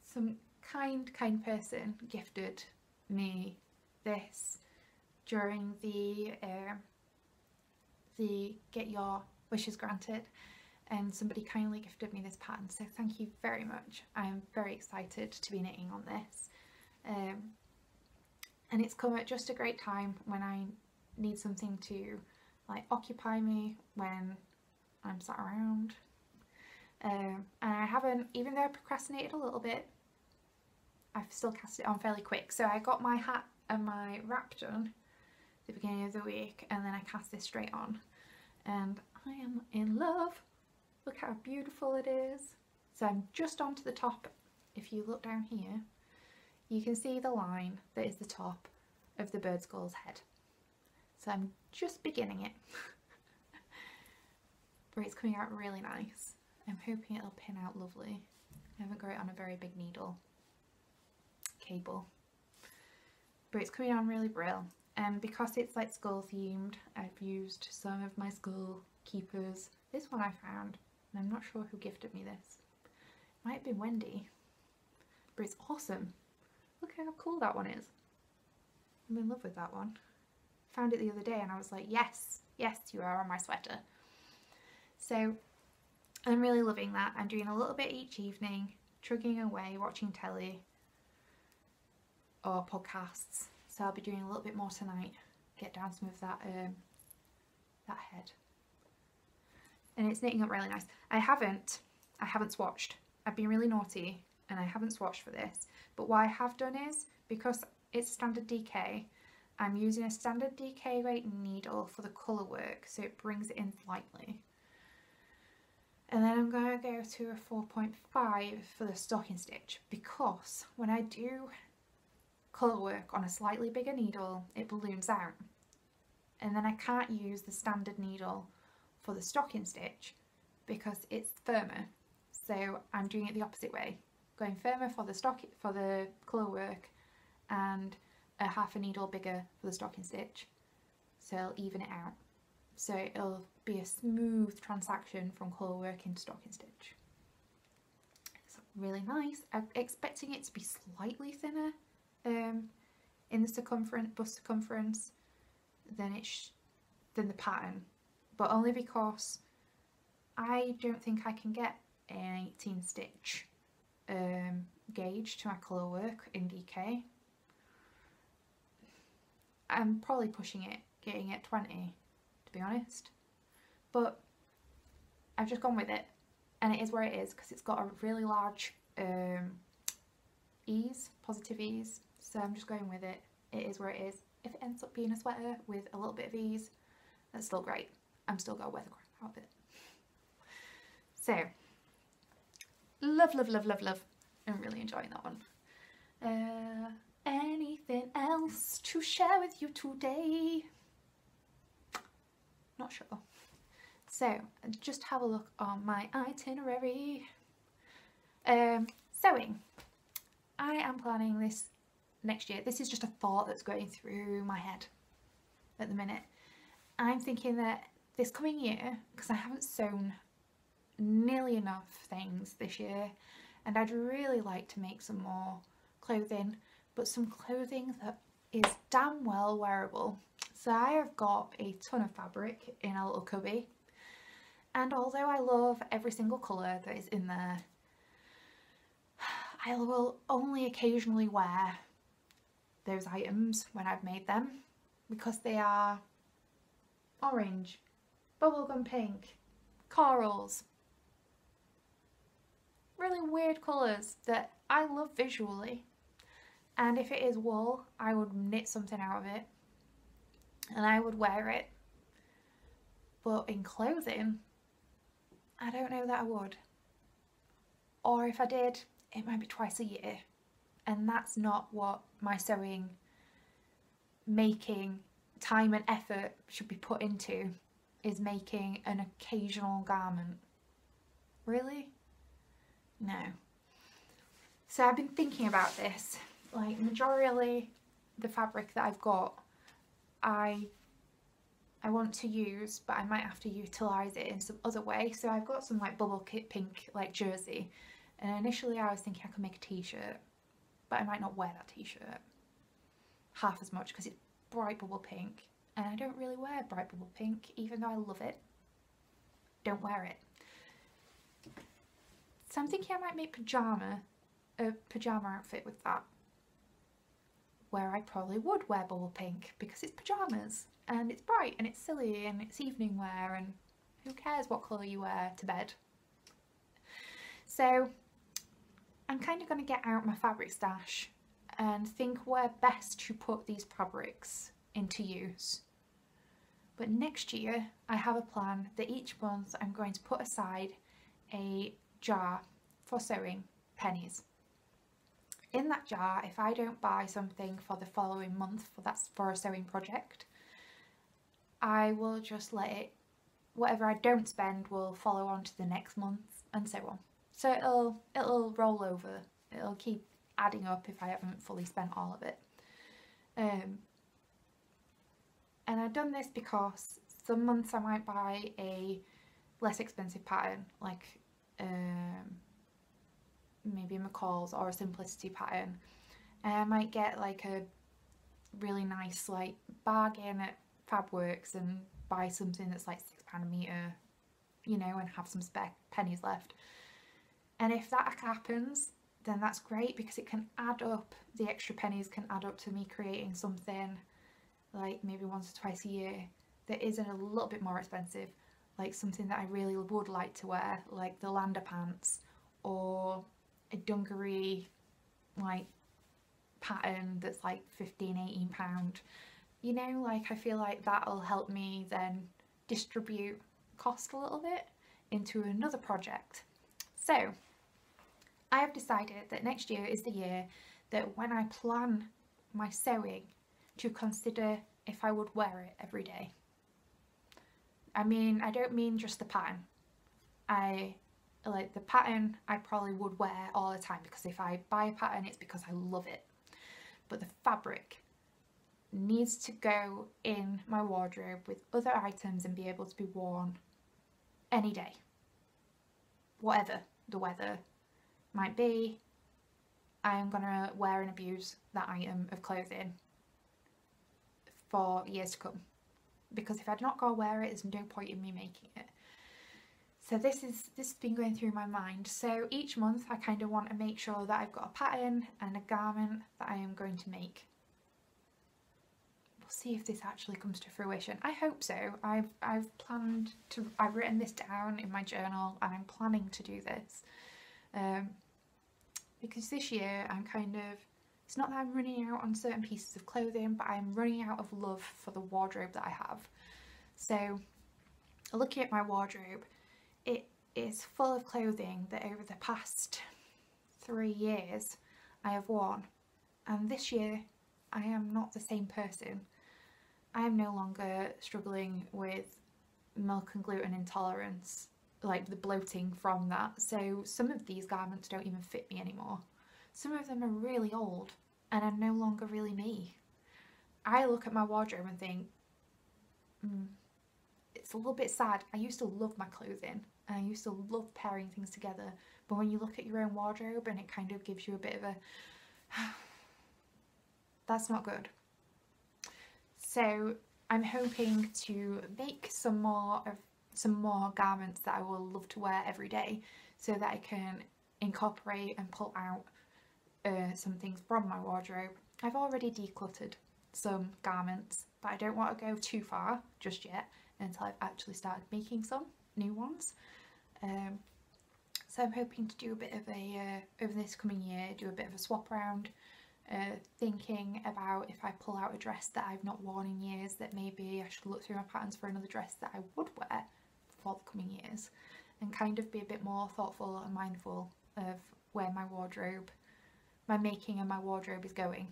some kind person gifted me this during the Get Your Wishes Granted, and somebody kindly gifted me this pattern, so thank you very much. I'm very excited to be knitting on this, and it's come at just a great time when I need something to like occupy me when I'm sat around, and I haven't, even though I procrastinated a little bit, I've still cast it on fairly quick. So I got my hat and my wrap done at the beginning of the week, and then I cast this straight on, and I am in love. Look how beautiful it is. So I'm just onto the top. If you look down here, you can see the line that is the top of the bird skull's head. So I'm just beginning it. But it's coming out really nice. I'm hoping it'll pin out lovely. I haven't got it on a very big needle cable, but it's coming on really brill. And because it's like skull themed, I've used some of my skull keepers. This one I found, and I'm not sure who gifted me this. It might have been Wendy, but it's awesome. Look how cool that one is. I'm in love with that one. Found it the other day and I was like, yes, yes, you are on my sweater. So I'm really loving that. I'm doing a little bit each evening, chugging away, watching telly or podcasts. So I'll be doing a little bit more tonight. Get down some of that that head. And it's knitting up really nice. I haven't swatched. I've been really naughty and I haven't swatched for this. But what I have done is, because it's standard DK, I'm using a standard DK weight needle for the colour work, so it brings it in slightly. And then I'm going to go to a 4.5 for the stocking stitch, because when I do colour work on a slightly bigger needle, it balloons out. And then I can't use the standard needle for the stocking stitch because it's firmer. So I'm doing it the opposite way, going firmer for the colour work and a half a needle bigger for the stocking stitch, so I'll even it out. So it'll be a smooth transaction from colour work into stocking stitch. It's really nice. I'm expecting it to be slightly thinner in the circumference, bust circumference, than the pattern, but only because I don't think I can get an 18 stitch gauge to my colour work in DK. I'm probably pushing it, getting it 20 to be honest, but I've just gone with it, and it is where it is because it's got a really large ease, positive ease, so I'm just going with it. It is where it is. If it ends up being a sweater with a little bit of ease, that's still great. I'm still going to wear the crap out of it. So, love, love, love, love, love. I'm really enjoying that one. Anything else to share with you today? Not sure. So, just have a look on my itinerary. Sewing. I am planning this next year. This is just a thought that's going through my head at the minute. I'm thinking that this coming year, because I haven't sewn nearly enough things this year, and I'd really like to make some more clothing, but some clothing that is damn well wearable. So I have got a ton of fabric in a little cubby, and although I love every single colour that is in there, I will only occasionally wear those items when I've made them, because they are orange, bubblegum pink, corals, really weird colours that I love visually. And if it is wool, I would knit something out of it and I would wear it. But in clothing, I don't know that I would. Or if I did, it might be twice a year. And that's not what my sewing, making time and effort should be put into is making an occasional garment. Really? No. So I've been thinking about this. Like, majorly the fabric that I've got, I want to use, but I might have to utilise it in some other way. So I've got some like bubble pink like jersey, and initially I was thinking I could make a t-shirt, but I might not wear that t-shirt half as much because it's bright bubble pink, and I don't really wear bright bubble pink even though I love it. Don't wear it. So I'm thinking I might make a pyjama outfit with that, where I probably would wear bubble pink because it's pyjamas and it's bright and it's silly and it's evening wear, and who cares what colour you wear to bed. So I'm kind of going to get out my fabric stash and think where best to put these fabrics into use. But next year I have a plan that each month I'm going to put aside a jar for sewing pennies. In that jar, if I don't buy something for the following month for a sewing project, I will just let it, whatever I don't spend will follow on to the next month and so on. So it'll roll over, it'll keep adding up if I haven't fully spent all of it. And I've done this because some months I might buy a less expensive pattern, like maybe a McCall's or a Simplicity pattern, and I might get like a really nice like bargain at Fabworks and buy something that's like £6 a metre, you know, and have some spare pennies left. And if that happens, then that's great because it can add up, the extra pennies can add up to me creating something like maybe once or twice a year that isn't a little bit more expensive, like something that I really would like to wear, like the Lander pants or a dungaree like pattern that's like £15–18, you know, like I feel like that'll help me then distribute cost a little bit into another project. So I have decided that next year is the year that when I plan my sewing to consider if I would wear it every day. I mean, I don't mean just the pattern. Like the pattern I probably would wear all the time because if I buy a pattern it's because I love it. But the fabric needs to go in my wardrobe with other items and be able to be worn any day. Whatever the weather might be, I'm gonna wear and abuse that item of clothing for years to come. Because if I do not go wear it, there's no point in me making it. So this has been going through my mind. So each month I kind of want to make sure that I've got a pattern and a garment that I am going to make. We'll see if this actually comes to fruition. I hope so. I've written this down in my journal and I'm planning to do this. Because this year I'm kind of, it's not that I'm running out on certain pieces of clothing, but I'm running out of love for the wardrobe that I have. So looking at my wardrobe, it is full of clothing that over the past 3 years I have worn, and this year I am not the same person. I am no longer struggling with milk and gluten intolerance, like the bloating from that, so some of these garments don't even fit me anymore. Some of them are really old and are no longer really me. I look at my wardrobe and think, it's a little bit sad. I used to love my clothing and I used to love pairing things together, but when you look at your own wardrobe and it kind of gives you a bit of a that's not good. So I'm hoping to make some more garments that I will love to wear every day so that I can incorporate and pull out some things from my wardrobe. I've already decluttered some garments, but I don't want to go too far just yet until I've actually started making some new ones. So I'm hoping to do a bit of a, over this coming year, do a bit of a swap around, thinking about if I pull out a dress that I've not worn in years, that maybe I should look through my patterns for another dress that I would wear for the coming years, and kind of be a bit more thoughtful and mindful of where my wardrobe, my making and my wardrobe is going.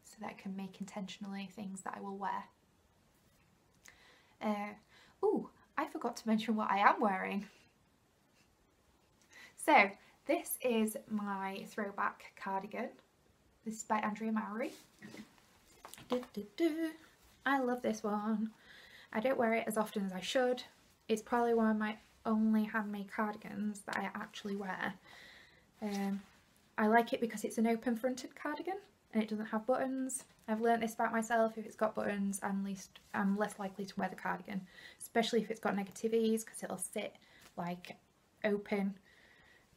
so that I can make intentionally things that I will wear. Ooh, I forgot to mention what I am wearing. So this is my throwback cardigan. This is by Andrea Mowry. I love this one. I don't wear it as often as I should. It's probably one of my only handmade cardigans that I actually wear. I like it because it's an open fronted cardigan and it doesn't have buttons. I've learnt this about myself: if it's got buttons, I'm less likely to wear the cardigan, especially if it's got negativities, because it'll sit like open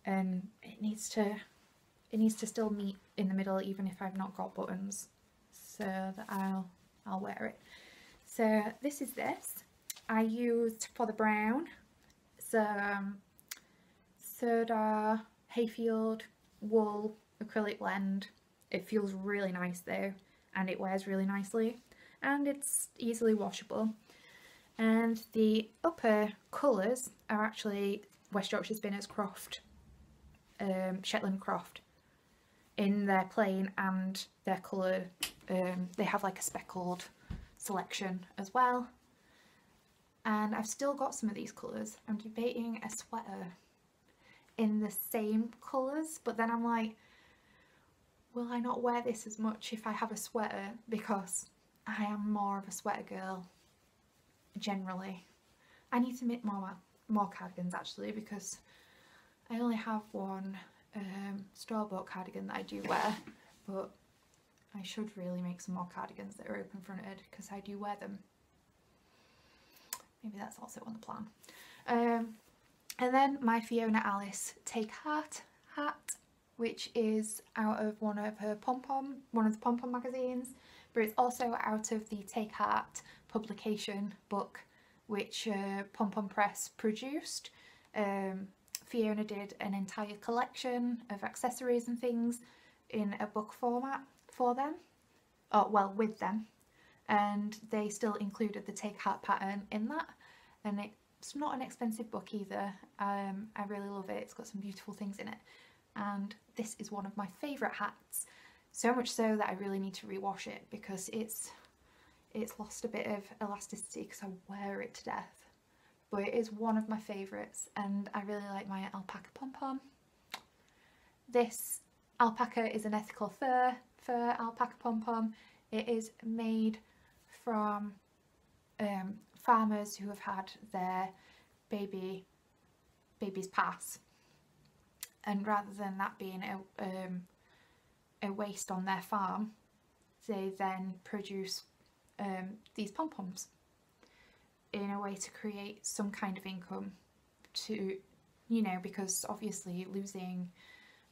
and it needs to still meet in the middle even if I've not got buttons, so that I'll wear it. So this is this. I used for the brown some Sirdar Hayfield wool acrylic blend. It feels really nice though, and it wears really nicely, and it's easily washable. And the upper colours are actually West Yorkshire Spinners Croft, Shetland Croft, in their plain and their colour. They have like a speckled selection as well. And I've still got some of these colours. I'm debating a sweater in the same colours, but then I'm like, will I not wear this as much if I have a sweater? Because I am more of a sweater girl generally. I need to make more cardigans actually, because I only have one store-bought cardigan that I do wear, but I should really make some more cardigans that are open fronted because I do wear them. Maybe that's also on the plan. And then my Fiona Alice Take Heart hat, which is out of one of the pom-pom magazines, but it's also out of the Take Heart publication book, which Pom Pom Press produced. Fiona did an entire collection of accessories and things in a book format for them, with them, and they still included the Take Heart pattern in that, and it's not an expensive book either. I really love it. It's got some beautiful things in it, and this is one of my favourite hats, so much so that I really need to rewash it because it's lost a bit of elasticity because I wear it to death. But it is one of my favourites, and I really like my alpaca pom-pom. This alpaca is an ethical fur alpaca pom-pom. It is made from farmers who have had their babies pass, and rather than that being a waste on their farm, they then produce these pom-poms in a way to create some kind of income to, you know, because obviously losing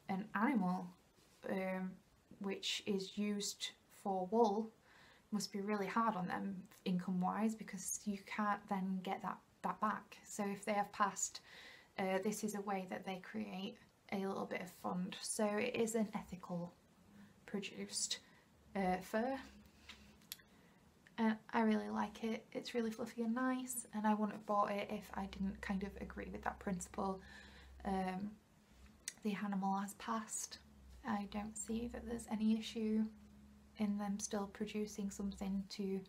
an animal which is used for wool must be really hard on them income wise, because you can't then get that back. So if they have passed, this is a way that they create a little bit of fund. So it is an ethical produced fur. I really like it. It's really fluffy and nice, and I wouldn't have bought it if I didn't kind of agree with that principle. The animal has passed. I don't see that there's any issue in them still producing something to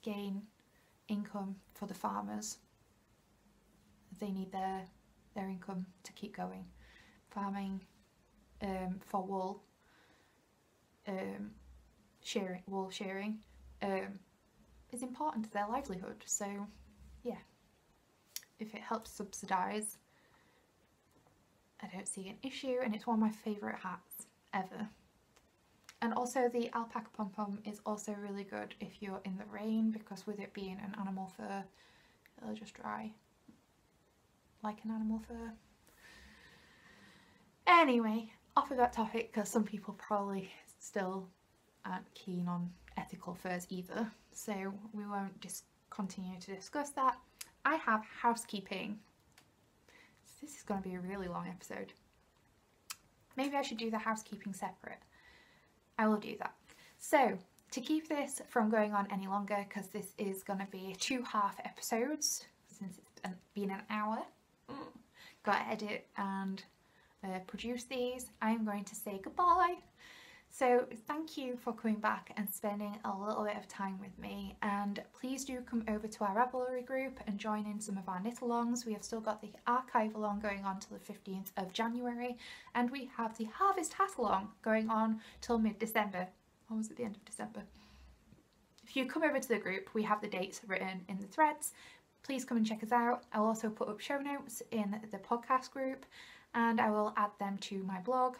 gain income for the farmers. They need their income to keep going. Farming for wool shearing is important to their livelihood, so yeah, if it helps subsidise, I don't see an issue, and it's one of my favourite hats ever. And also the alpaca pom-pom is also really good if you're in the rain, because with it being an animal fur, it'll just dry like an animal fur. Anyway, off of that topic, because some people probably still aren't keen on ethical furs either, so we won't continue to discuss that. I have housekeeping. This is going to be a really long episode. Maybe I should do the housekeeping separate. I will do that. So to keep this from going on any longer, because this is going to be 2 half episodes since it's been an hour, got to edit and produce these, I'm going to say goodbye. So thank you for coming back and spending a little bit of time with me, and please do come over to our Ravelry group and join in some of our knit alongs. We have still got the archive along going on till the 15th of January, and we have the harvest hat along going on till mid-December, or was it the end of December? If you come over to the group, we have the dates written in the threads. Please come and check us out. I'll also put up show notes in the podcast group, and I will add them to my blog,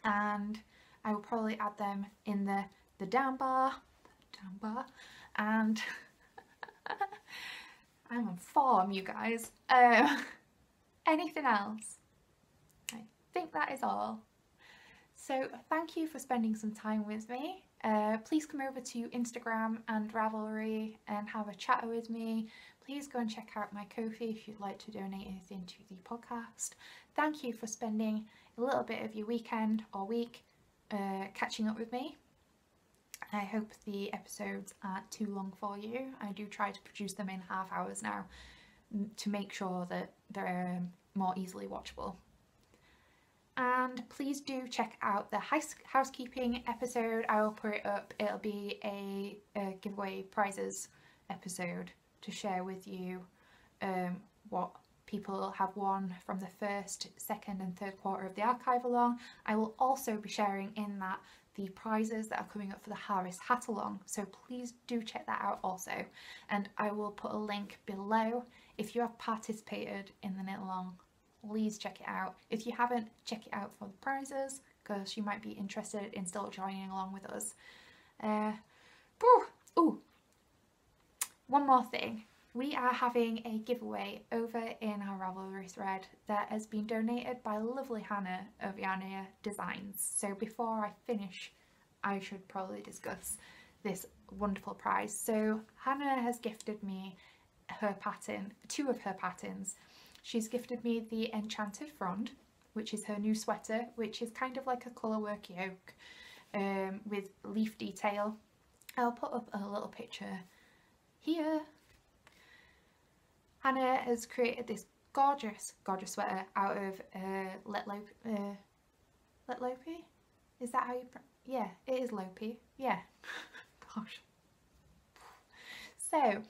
and I will probably add them in the down bar, and I'm on form, you guys. Anything else? I think that is all. So thank you for spending some time with me. Please come over to Instagram and Ravelry and have a chat with me. Please go and check out my Ko-fi if you'd like to donate anything to the podcast. Thank you for spending a little bit of your weekend or week catching up with me. I hope the episodes aren't too long for you. I do try to produce them in half hours now to make sure that they're more easily watchable. And please do check out the housekeeping episode. I will put it up. It'll be a giveaway prizes episode to share with you what people have won from the first, second and third quarter of the archive along. I will also be sharing in that the prizes that are coming up for the harvest hat along, so please do check that out also, and I will put a link below. If you have participated in the knit along, please check it out. If you haven't, check it out for the prizes, because you might be interested in still joining along with us. Ooh, one more thing. We are having a giveaway over in our Ravelry thread that has been donated by lovely Hannah of Yarnia Designs. So before I finish, I should probably discuss this wonderful prize. So Hannah has gifted me her pattern, two of her patterns. She's gifted me the Enchanted Frond, which is her new sweater, which is kind of like a colourwork yoke with leaf detail. I'll put up a little picture here. Hannah has created this gorgeous sweater out of Let Lopi. Is that how you? Yeah, it is Lopi. Yeah. Gosh. So,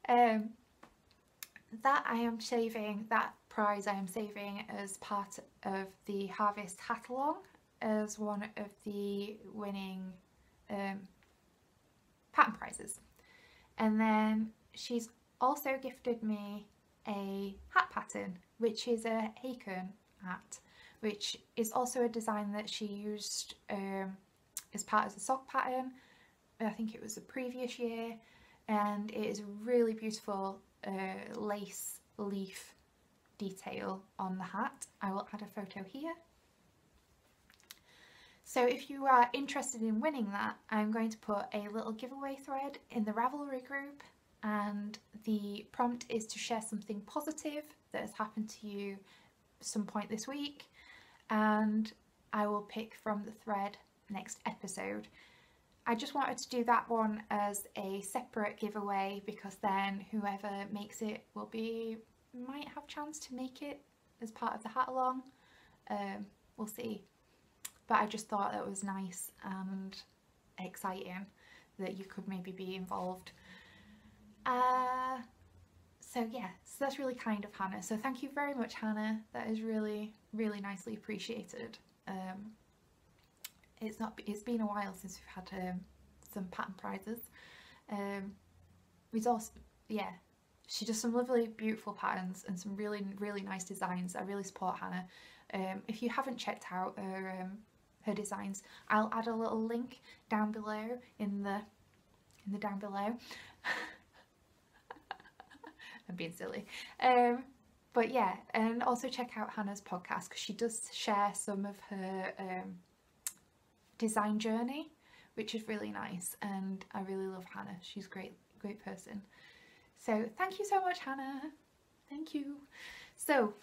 that I am saving. That prize I am saving as part of the Harvest Hat Along as one of the winning pattern prizes, and then she's also gifted me a hat pattern, which is a acorn hat, which is also a design that she used as part of the sock pattern. I think it was the previous year, and it is a really beautiful lace leaf detail on the hat. I will add a photo here. So if you are interested in winning that, I'm going to put a little giveaway thread in the Ravelry group, and the prompt is to share something positive that has happened to you some point this week, and I will pick from the thread next episode. I just wanted to do that one as a separate giveaway, because then whoever makes it might have a chance to make it as part of the hat along. We'll see. But I just thought that was nice and exciting that you could maybe be involved. So yeah, so that's really kind of Hannah. So thank you very much, Hannah. That is really, really nicely appreciated. It's been a while since we've had some pattern prizes. She does some lovely, beautiful patterns and some really, really nice designs. I really support Hannah. If you haven't checked out her designs, I'll add a little link down below in the down below. I'm being silly. But yeah, and also check out Hannah's podcast, because she does share some of her design journey, which is really nice, and I really love Hannah. She's a great person. So thank you so much, Hannah. Thank you. So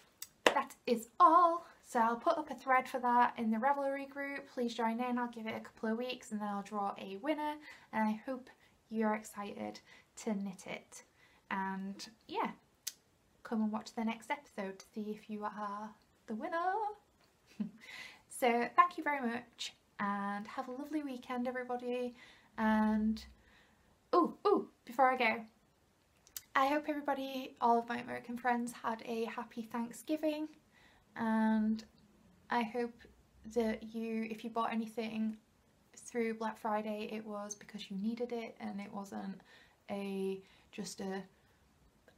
that is all. So I'll put up a thread for that in the Ravelry group. Please join in. I'll give it a couple of weeks and then I'll draw a winner, and I hope you're excited to knit it. And yeah, come and watch the next episode to see if you are the winner. So thank you very much, and have a lovely weekend, everybody. And before I go, I hope everybody, all of my American friends, had a happy Thanksgiving, and I hope that if you bought anything through Black Friday, it was because you needed it and it wasn't just a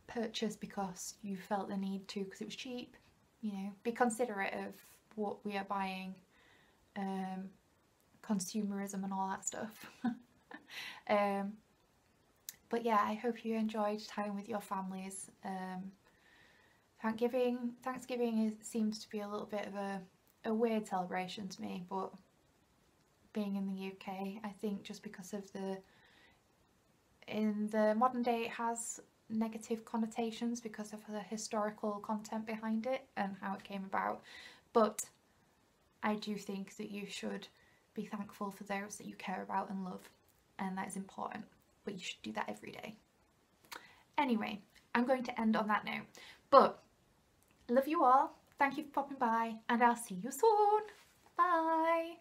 purchase because you felt the need to because it was cheap. You know, be considerate of what we are buying, consumerism and all that stuff. But yeah, I hope you enjoyed time with your families. Thanksgiving seems to be a little bit of a weird celebration to me, but being in the UK, I think just because of in the modern day it has negative connotations because of the historical content behind it and how it came about, but I do think that you should be thankful for those that you care about and love, and that is important, but you should do that every day. Anyway, I'm going to end on that note, but love you all, thank you for popping by, and I'll see you soon. Bye.